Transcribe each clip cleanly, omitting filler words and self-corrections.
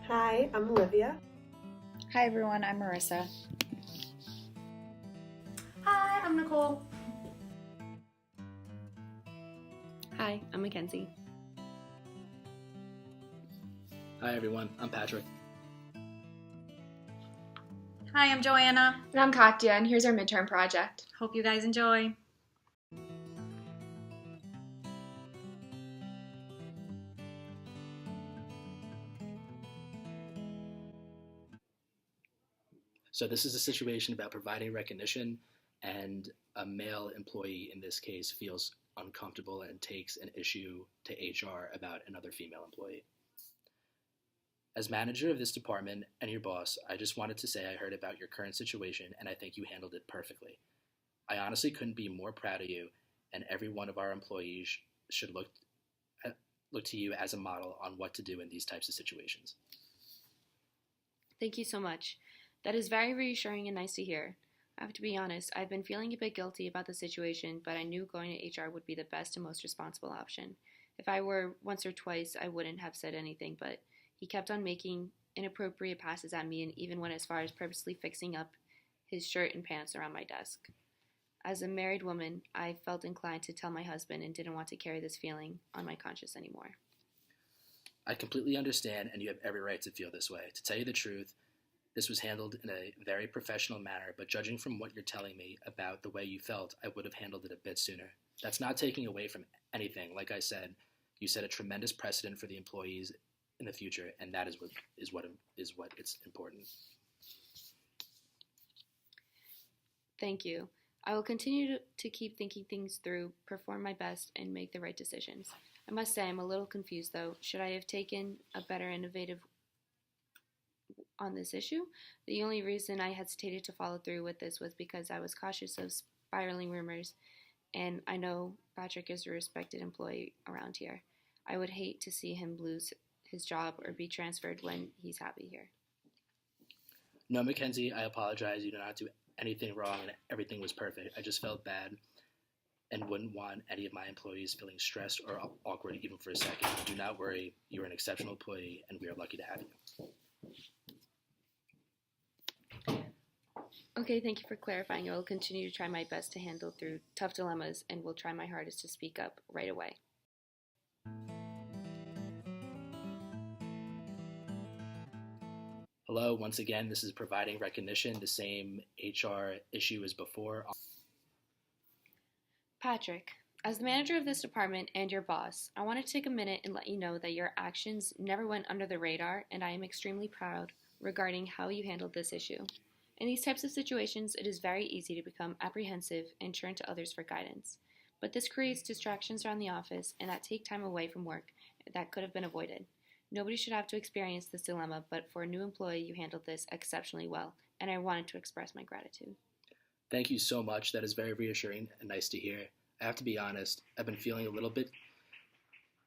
Hi, I'm Olivia. Hi everyone, I'm Marissa. Hi, I'm Nicole. Hi, I'm Mackenzie. Hi everyone, I'm Patrick. Hi, I'm Joanna. And I'm Katya, and here's our midterm project. Hope you guys enjoy. So this is a situation about providing recognition, and a male employee in this case feels uncomfortable and takes an issue to HR about another female employee. As manager of this department and your boss, I just wanted to say I heard about your current situation and I think you handled it perfectly. I honestly couldn't be more proud of you, and every one of our employees should look to you as a model on what to do in these types of situations. Thank you so much. That is very reassuring and nice to hear. I have to be honest, I've been feeling a bit guilty about the situation, but I knew going to HR would be the best and most responsible option. If I were once or twice, I wouldn't have said anything, but he kept on making inappropriate passes at me and even went as far as purposely fixing up his shirt and pants around my desk. As a married woman, I felt inclined to tell my husband and didn't want to carry this feeling on my conscience anymore. I completely understand, and you have every right to feel this way. To tell you the truth, this was handled in a very professional manner, but judging from what you're telling me about the way you felt, I would have handled it a bit sooner. That's not taking away from anything. Like I said, you set a tremendous precedent for the employees in the future, and that is what it's important. Thank you. I will continue to keep thinking things through, perform my best, and make the right decisions. I must say I'm a little confused though. Should I have taken a better innovative on this issue? The only reason I hesitated to follow through with this was because I was cautious of spiraling rumors, and I know Patrick is a respected employee around here. I would hate to see him lose his job or be transferred when he's happy here. No, Mackenzie, I apologize. You did not do anything wrong and everything was perfect. I just felt bad and wouldn't want any of my employees feeling stressed or awkward even for a second. Do not worry. You are an exceptional employee and we are lucky to have you. Okay, thank you for clarifying. I will continue to try my best to handle through tough dilemmas and will try my hardest to speak up right away. Hello, once again, this is providing recognition, the same HR issue as before. Patrick, as the manager of this department and your boss, I want to take a minute and let you know that your actions never went under the radar, and I am extremely proud regarding how you handled this issue. In these types of situations, it is very easy to become apprehensive and turn to others for guidance. But this creates distractions around the office and that take time away from work that could have been avoided. Nobody should have to experience this dilemma, but for a new employee, you handled this exceptionally well, and I wanted to express my gratitude. Thank you so much. That is very reassuring and nice to hear. I have to be honest, I've been feeling a little bit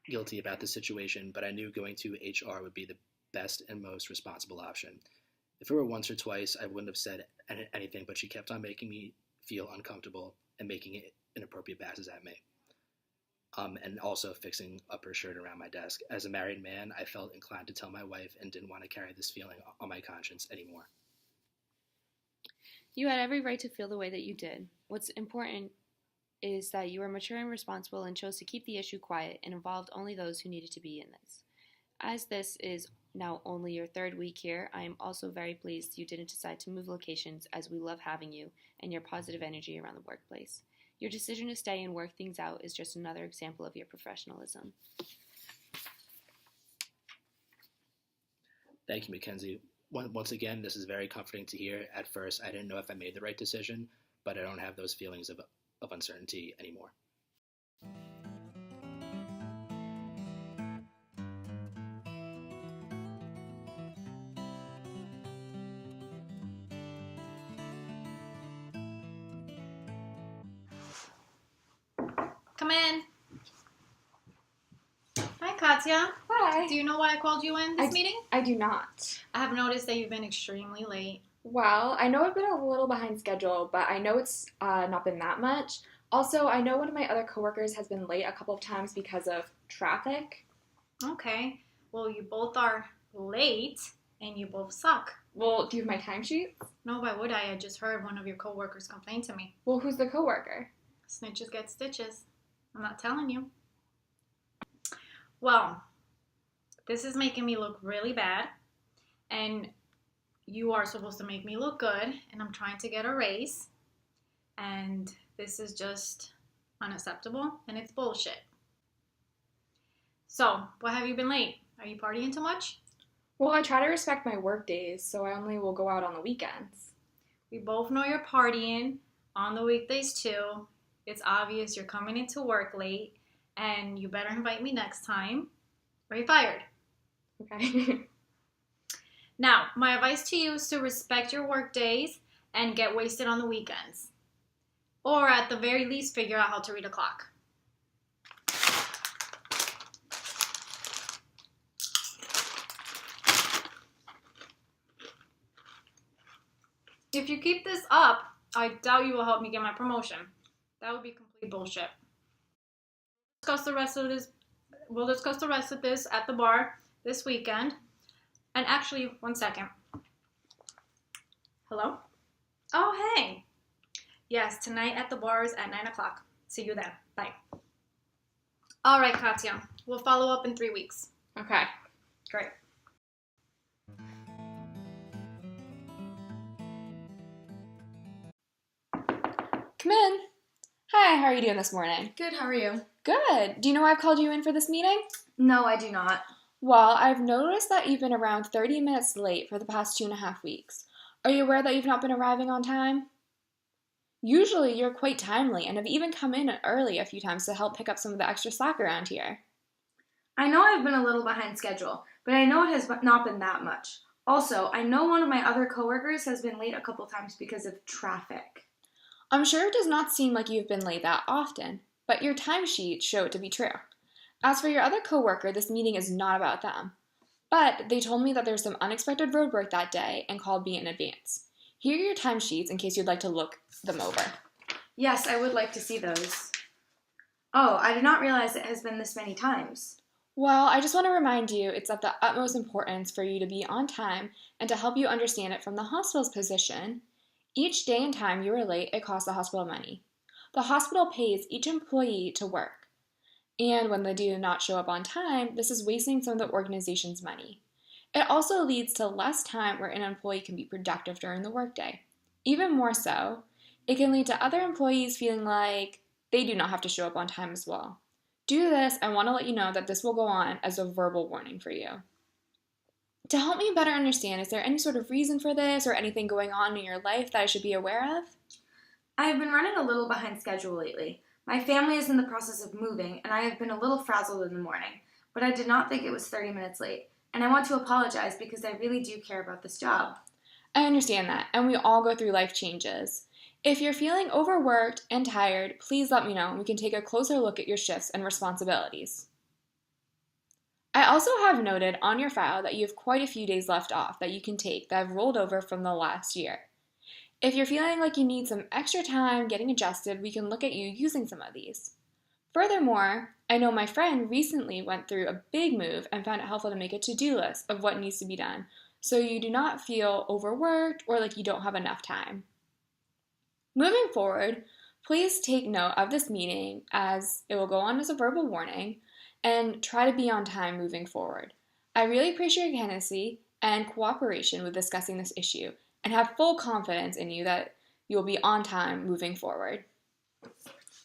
guilty about the situation, but I knew going to HR would be the best and most responsible option. If it were once or twice, I wouldn't have said anything, but she kept on making me feel uncomfortable and making inappropriate passes at me. And also fixing up her shirt around my desk. As a married man, I felt inclined to tell my wife and didn't want to carry this feeling on my conscience anymore. You had every right to feel the way that you did. What's important is that you were mature and responsible and chose to keep the issue quiet and involved only those who needed to be in this. As this is now only your third week here, I am also very pleased you didn't decide to move locations, as we love having you and your positive energy around the workplace. Your decision to stay and work things out is just another example of your professionalism. Thank you, Mackenzie. Once again, this is very comforting to hear. At first, I didn't know if I made the right decision, but I don't have those feelings of uncertainty anymore. Come in. Hi, Katya. Hi. Do you know why I called you in this meeting? I do not. I have noticed that you've been extremely late. Well, I know I've been a little behind schedule, but I know it's not been that much. Also, I know one of my other coworkers has been late a couple of times because of traffic. Okay. Well, you both are late and you both suck. Well, do you have my timesheet? No, why would I? I just heard one of your coworkers complain to me. Well, who's the coworker? Snitches get stitches. I'm not telling you. Well, this is making me look really bad, and you are supposed to make me look good, and I'm trying to get a raise, and this is just unacceptable, and it's bullshit. So, why have you been late? Are you partying too much? Well, I try to respect my work days, so I only will go out on the weekends. We both know you're partying on the weekdays too. It's obvious you're coming into work late, and you better invite me next time, or you're fired. Okay. Now, my advice to you is to respect your work days and get wasted on the weekends. Or at the very least, figure out how to read a clock. If you keep this up, I doubt you will help me get my promotion. That would be complete bullshit. We'll discuss the rest of this at the bar this weekend. And actually, one second. Hello? Oh, hey. Yes, tonight at the bars at 9 o'clock. See you then. Bye. All right, Katya. We'll follow up in 3 weeks. Okay. Great. Come in. Hi, how are you doing this morning? Good, how are you? Good. Do you know why I've called you in for this meeting? No, I do not. Well, I've noticed that you've been around 30 minutes late for the past 2.5 weeks. Are you aware that you've not been arriving on time? Usually you're quite timely and have even come in early a few times to help pick up some of the extra slack around here. I know I've been a little behind schedule, but I know it has not been that much. Also, I know one of my other coworkers has been late a couple times because of traffic. I'm sure it does not seem like you've been late that often, but your timesheets show it to be true. As for your other coworker, this meeting is not about them. But they told me that there's some unexpected road work that day and called me in advance. Here are your timesheets in case you'd like to look them over. Yes, I would like to see those. Oh, I did not realize it has been this many times. Well, I just want to remind you it's of the utmost importance for you to be on time, and to help you understand it from the hospital's position, each day and time you are late, it costs the hospital money. The hospital pays each employee to work. And when they do not show up on time, this is wasting some of the organization's money. It also leads to less time where an employee can be productive during the workday. Even more so, it can lead to other employees feeling like they do not have to show up on time as well. Due to this, I want to let you know that this will go on as a verbal warning for you. To help me better understand, is there any sort of reason for this or anything going on in your life that I should be aware of? I have been running a little behind schedule lately. My family is in the process of moving, and I have been a little frazzled in the morning, but I did not think it was 30 minutes late. And I want to apologize because I really do care about this job. I understand that, and we all go through life changes. If you're feeling overworked and tired, please let me know and we can take a closer look at your shifts and responsibilities. I also have noted on your file that you have quite a few days left off that you can take that have rolled over from the last year. If you're feeling like you need some extra time getting adjusted, we can look at you using some of these. Furthermore, I know my friend recently went through a big move and found it helpful to make a to-do list of what needs to be done, so you do not feel overworked or like you don't have enough time. Moving forward, please take note of this meeting as it will go on as a verbal warning, and try to be on time moving forward. I really appreciate your honesty and cooperation with discussing this issue, and have full confidence in you that you will be on time moving forward.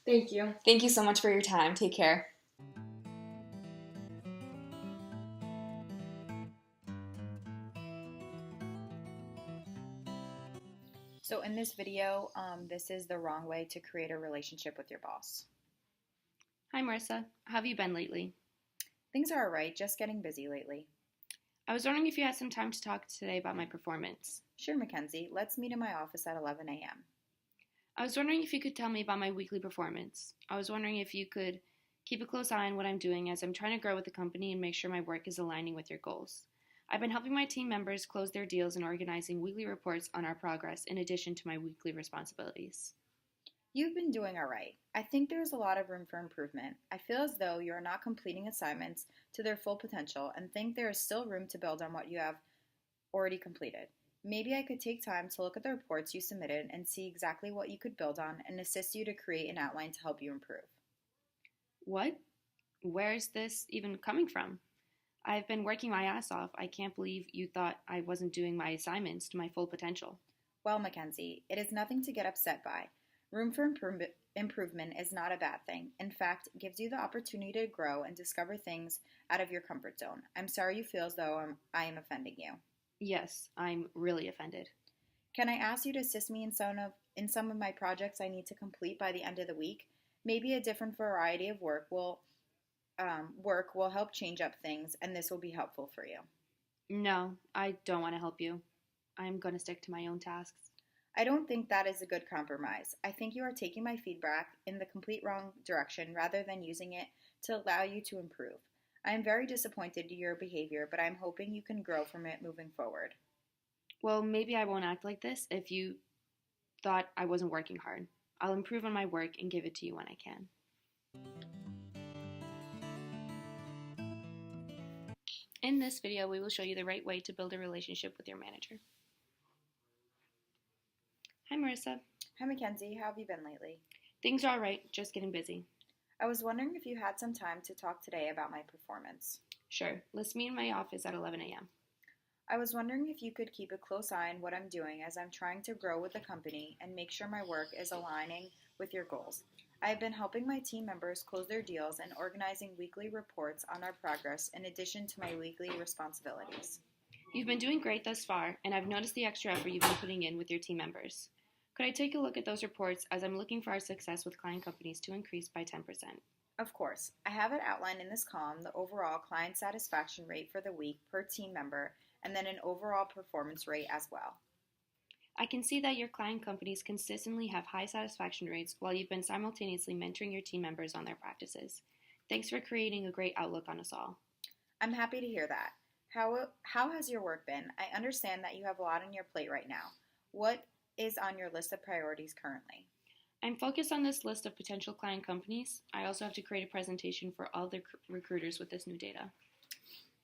Thank you. Thank you so much for your time. Take care. So in this video, this is the wrong way to create a relationship with your boss. Hi, Marissa. How have you been lately? Things are alright, just getting busy lately. I was wondering if you had some time to talk today about my performance. Sure, Mackenzie. Let's meet in my office at 11 a.m. I was wondering if you could tell me about my weekly performance. I was wondering if you could keep a close eye on what I'm doing as I'm trying to grow with the company and make sure my work is aligning with your goals. I've been helping my team members close their deals and organizing weekly reports on our progress in addition to my weekly responsibilities. You've been doing all right. I think there's a lot of room for improvement. I feel as though you are not completing assignments to their full potential and think there is still room to build on what you have already completed. Maybe I could take time to look at the reports you submitted and see exactly what you could build on and assist you to create an outline to help you improve. What? Where's this even coming from? I've been working my ass off. I can't believe you thought I wasn't doing my assignments to my full potential. Well, Mackenzie, it is nothing to get upset by. Room for improvement is not a bad thing. In fact, it gives you the opportunity to grow and discover things out of your comfort zone. I'm sorry you feel as though I am offending you. Yes, I'm really offended. Can I ask you to assist me in some of my projects I need to complete by the end of the week? Maybe a different variety of work will help change up things, and this will be helpful for you. No, I don't want to help you. I'm going to stick to my own tasks. I don't think that is a good compromise. I think you are taking my feedback in the complete wrong direction rather than using it to allow you to improve. I am very disappointed in your behavior, but I'm hoping you can grow from it moving forward. Well, maybe I won't act like this if you thought I wasn't working hard. I'll improve on my work and give it to you when I can. In this video, we will show you the right way to build a relationship with your manager. Hi, Marissa. Hi, Mackenzie. How have you been lately? Things are all right, just getting busy. I was wondering if you had some time to talk today about my performance. Sure, let's meet in my office at 11 a.m. I was wondering if you could keep a close eye on what I'm doing as I'm trying to grow with the company and make sure my work is aligning with your goals. I have been helping my team members close their deals and organizing weekly reports on our progress in addition to my weekly responsibilities. You've been doing great thus far, and I've noticed the extra effort you've been putting in with your team members. Could I take a look at those reports as I'm looking for our success with client companies to increase by 10%? Of course. I have it outlined in this column the overall client satisfaction rate for the week per team member and then an overall performance rate as well. I can see that your client companies consistently have high satisfaction rates while you've been simultaneously mentoring your team members on their practices. Thanks for creating a great outlook on us all. I'm happy to hear that. How has your work been? I understand that you have a lot on your plate right now. What is on your list of priorities currently? I'm focused on this list of potential client companies. I also have to create a presentation for all the recruiters with this new data.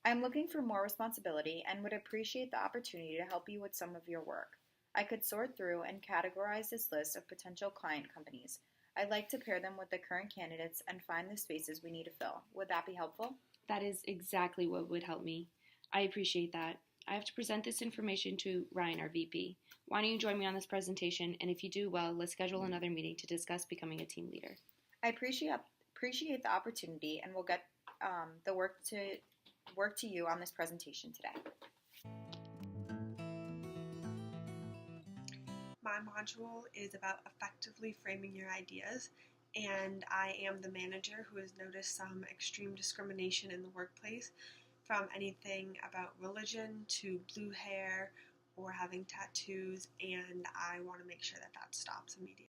I'm looking for more responsibility and would appreciate the opportunity to help you with some of your work. I could sort through and categorize this list of potential client companies. I'd like to pair them with the current candidates and find the spaces we need to fill. Would that be helpful? That is exactly what would help me. I appreciate that. I have to present this information to Ryan, our VP. Why don't you join me on this presentation, and if you do well, let's schedule another meeting to discuss becoming a team leader. I appreciate the opportunity, and we'll get the work to you on this presentation today. My module is about effectively framing your ideas, and I am the manager who has noticed some extreme discrimination in the workplace, from anything about religion to blue hair or having tattoos, and I want to make sure that that stops immediately.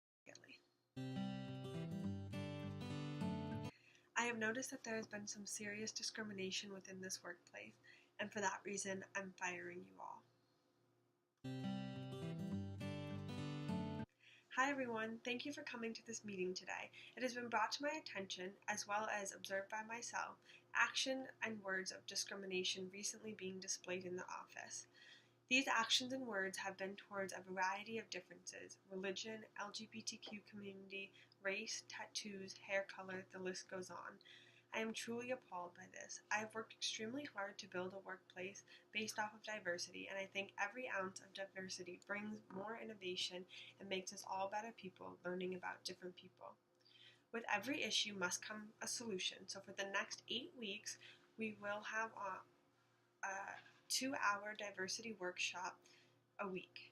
I have noticed that there has been some serious discrimination within this workplace, and for that reason, I'm firing you all. Hi everyone, thank you for coming to this meeting today. It has been brought to my attention, as well as observed by myself, action and words of discrimination recently being displayed in the office. These actions and words have been towards a variety of differences: religion, LGBTQ community, race, tattoos, hair color, the list goes on. I am truly appalled by this. I have worked extremely hard to build a workplace based off of diversity, and I think every ounce of diversity brings more innovation and makes us all better people learning about different people. With every issue must come a solution, so for the next 8 weeks, we will have a 2-hour diversity workshop a week.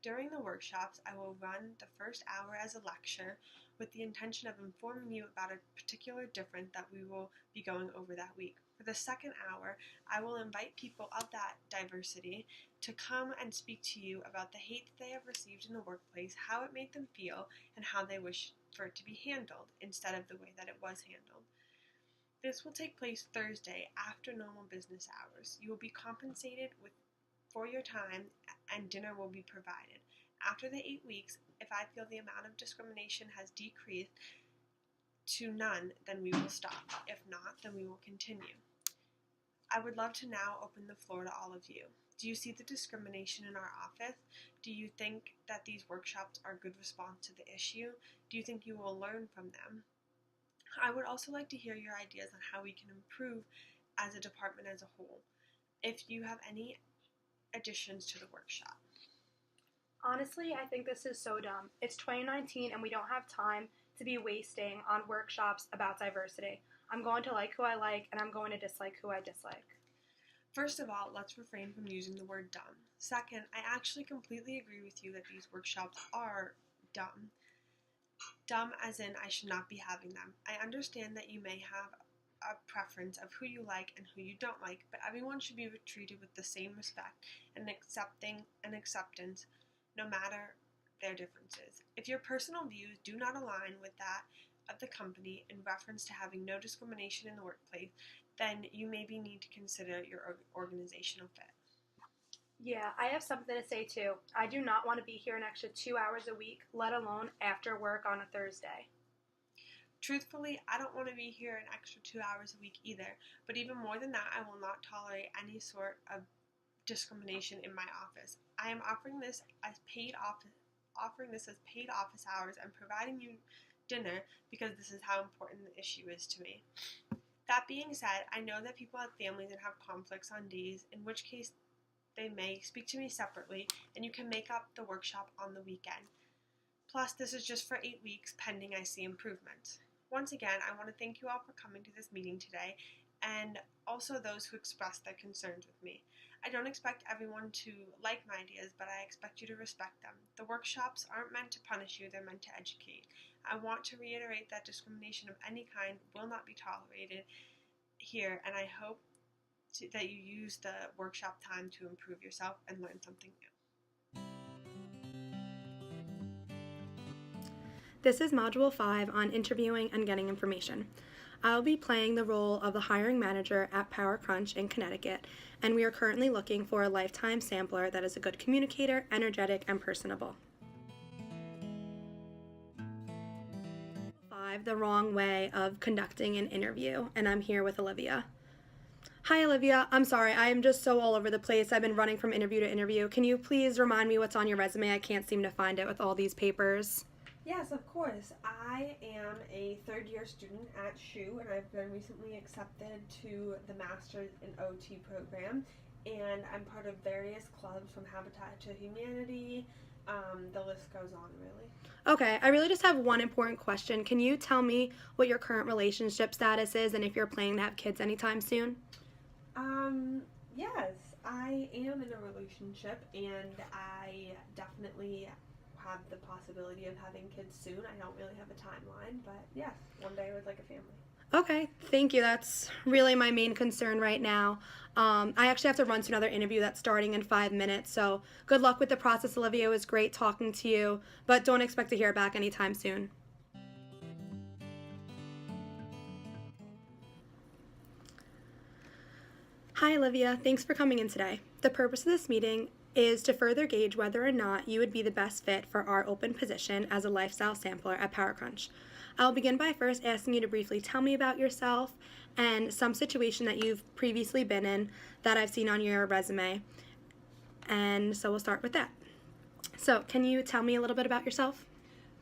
During the workshops, I will run the first hour as a lecture with the intention of informing you about a particular difference that we will be going over that week. For the second hour, I will invite people of that diversity to come and speak to you about the hate that they have received in the workplace, how it made them feel, and how they wish for it to be handled instead of the way that it was handled. This will take place Thursday after normal business hours. You will be compensated for your time, and dinner will be provided. After the 8 weeks, If I feel the amount of discrimination has decreased to none, then we will stop. If not, then we will continue. I would love to now open the floor to all of you. Do you see the discrimination in our office? Do you think that these workshops are a good response to the issue? Do you think you will learn from them? I would also like to hear your ideas on how we can improve as a department as a whole. If you have any additions to the workshop. Honestly, I think this is so dumb. It's 2019 and we don't have time to be wasting on workshops about diversity. I'm going to like who I like and I'm going to dislike who I dislike. First of all, let's refrain from using the word dumb. Second, I actually completely agree with you that these workshops are dumb. Dumb as in I should not be having them. I understand that you may have a preference of who you like and who you don't like, but everyone should be treated with the same respect and acceptance no matter their differences. If your personal views do not align with that of the company in reference to having no discrimination in the workplace, then you maybe need to consider your organizational fit. Yeah, I have something to say too. I do not want to be here an extra 2 hours a week, let alone after work on a Thursday. Truthfully, I don't want to be here an extra 2 hours a week either, but even more than that, I will not tolerate any sort of discrimination in my office. I am offering this as paid office hours and providing you dinner because this is how important the issue is to me. That being said, I know that people have families and have conflicts on days, in which case they may speak to me separately and you can make up the workshop on the weekend. Plus, this is just for 8 weeks pending I see improvements. Once again, I want to thank you all for coming to this meeting today and also those who expressed their concerns with me. I don't expect everyone to like my ideas, but I expect you to respect them. The workshops aren't meant to punish you, they're meant to educate. I want to reiterate that discrimination of any kind will not be tolerated here, and I hope that you use the workshop time to improve yourself and learn something new. This is Module 5 on interviewing and getting information. I'll be playing the role of the hiring manager at PowerCrunch in Connecticut, and we are currently looking for a lifetime sampler that is a good communicator, energetic, and personable. 5, the wrong way of conducting an interview, and I'm here with Olivia. Hi, Olivia. I'm sorry, I am just so all over the place. I've been running from interview to interview. Can you please remind me what's on your resume? I can't seem to find it with all these papers. Yes, of course. I am a third-year student at SHU, and I've been recently accepted to the Masters in OT program, and I'm part of various clubs from Habitat to Humanity. The list goes on, really. Okay, I really just have one important question. Can you tell me what your current relationship status is and if you're planning to have kids anytime soon? Yes, I am in a relationship, and I definitely have the possibility of having kids soon. I don't really have a timeline, but yes, one day I would like a family. Okay, thank you. That's really my main concern right now. I actually have to run to another interview that's starting in 5 minutes, so good luck with the process, Olivia. It was great talking to you, but don't expect to hear back anytime soon. Hi, Olivia. Thanks for coming in today. The purpose of this meeting is to further gauge whether or not you would be the best fit for our open position as a lifestyle sampler at PowerCrunch. I'll begin by first asking you to briefly tell me about yourself and some situation that you've previously been in that I've seen on your resume. And so we'll start with that. So, can you tell me a little bit about yourself?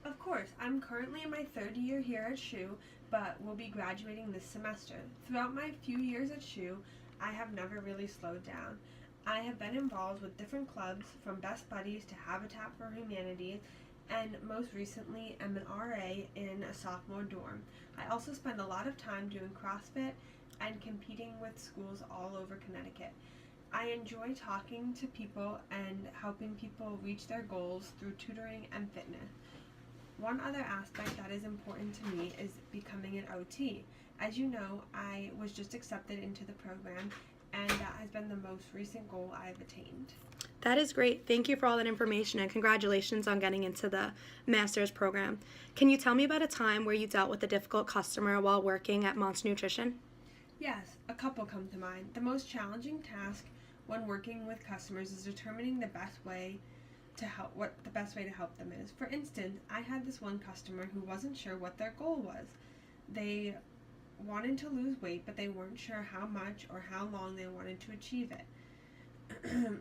Of course, I'm currently in my third year here at SHU, but will be graduating this semester. Throughout my few years at SHU, I have never really slowed down. I have been involved with different clubs, from Best Buddies to Habitat for Humanity, and most recently am an RA in a sophomore dorm. I also spend a lot of time doing CrossFit and competing with schools all over Connecticut. I enjoy talking to people and helping people reach their goals through tutoring and fitness. One other aspect that is important to me is becoming an OT. As you know, I was just accepted into the program, and that has been the most recent goal I've attained. That is great. Thank you for all that information, and congratulations on getting into the master's program. Can you tell me about a time where you dealt with a difficult customer while working at Monster Nutrition? Yes, a couple come to mind. The most challenging task when working with customers is determining the best way what the best way to help them is. For instance, I had this one customer who wasn't sure what their goal was. They wanted to lose weight, but they weren't sure how much or how long they wanted to achieve it.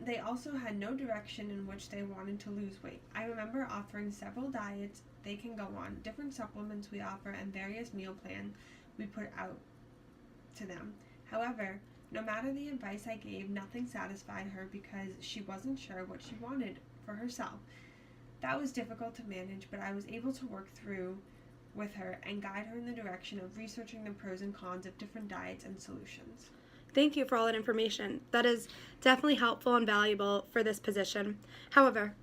They also had no direction in which they wanted to lose weight. I remember offering several diets they can go on, different supplements we offer, and various meal plans we put out to them. However, no matter the advice I gave, nothing satisfied her because she wasn't sure what she wanted for herself. That was difficult to manage, but I was able to work through with her and guide her in the direction of researching the pros and cons of different diets and solutions. Thank you for all that information. That is definitely helpful and valuable for this position. However,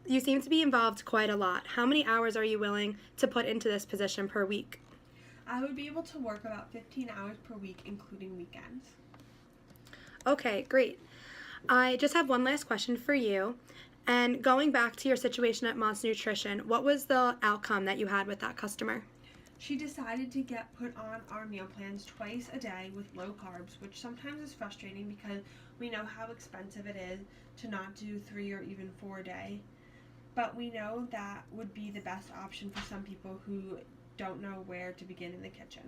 you seem to be involved quite a lot. How many hours are you willing to put into this position per week? I would be able to work about 15 hours per week, including weekends. Okay, great. I just have one last question for you. And going back to your situation at Mott's Nutrition, what was the outcome that you had with that customer? She decided to get put on our meal plans twice a day with low carbs, which sometimes is frustrating because we know how expensive it is to not do 3 or even 4 a day. But we know that would be the best option for some people who don't know where to begin in the kitchen.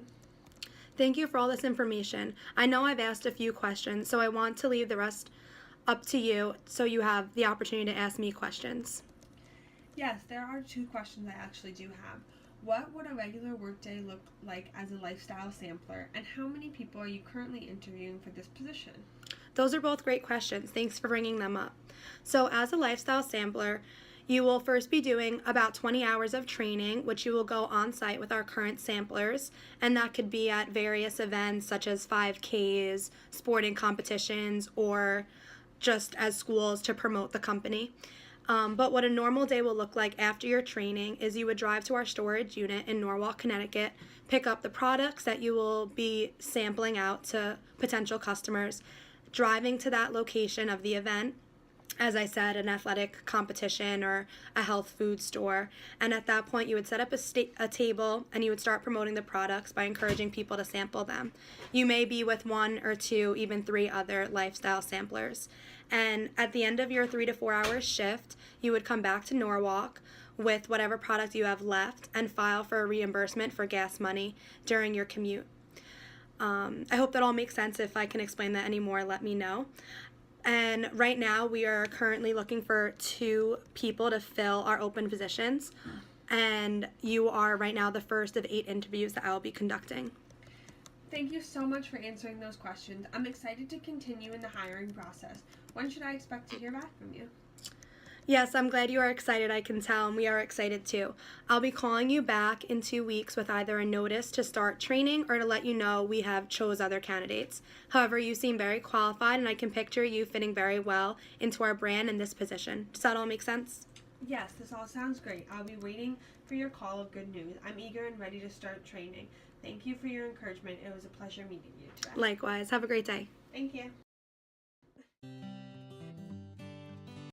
Thank you for all this information. I know I've asked a few questions, so I want to leave the rest up to you so you have the opportunity to ask me questions. Yes, there are 2 questions I actually do have. What would a regular workday look like as a lifestyle sampler, and how many people are you currently interviewing for this position? Those are both great questions. Thanks for bringing them up. So as a lifestyle sampler, you will first be doing about 20 hours of training, which you will go on site with our current samplers, and that could be at various events such as 5Ks, sporting competitions, or just as schools to promote the company. But what a normal day will look like after your training is you would drive to our storage unit in Norwalk, Connecticut, pick up the products that you will be sampling out to potential customers, driving to that location of the event, as I said, an athletic competition or a health food store. And at that point, you would set up a table and you would start promoting the products by encouraging people to sample them. You may be with 1 or 2, even 3 other lifestyle samplers. And at the end of your 3 to 4 hour shift, you would come back to Norwalk with whatever product you have left and file for a reimbursement for gas money during your commute. I hope that all makes sense. If I can explain that anymore, let me know. And right now, we are currently looking for 2 people to fill our open positions. And you are right now the first of 8 interviews that I will be conducting. Thank you so much for answering those questions. I'm excited to continue in the hiring process. When should I expect to hear back from you? Yes, I'm glad you are excited, I can tell, and we are excited too. I'll be calling you back in 2 weeks with either a notice to start training or to let you know we have chose other candidates. However, you seem very qualified, and I can picture you fitting very well into our brand in this position. Does that all make sense? Yes, this all sounds great. I'll be waiting for your call of good news. I'm eager and ready to start training. Thank you for your encouragement. It was a pleasure meeting you today. Likewise. Have a great day. Thank you.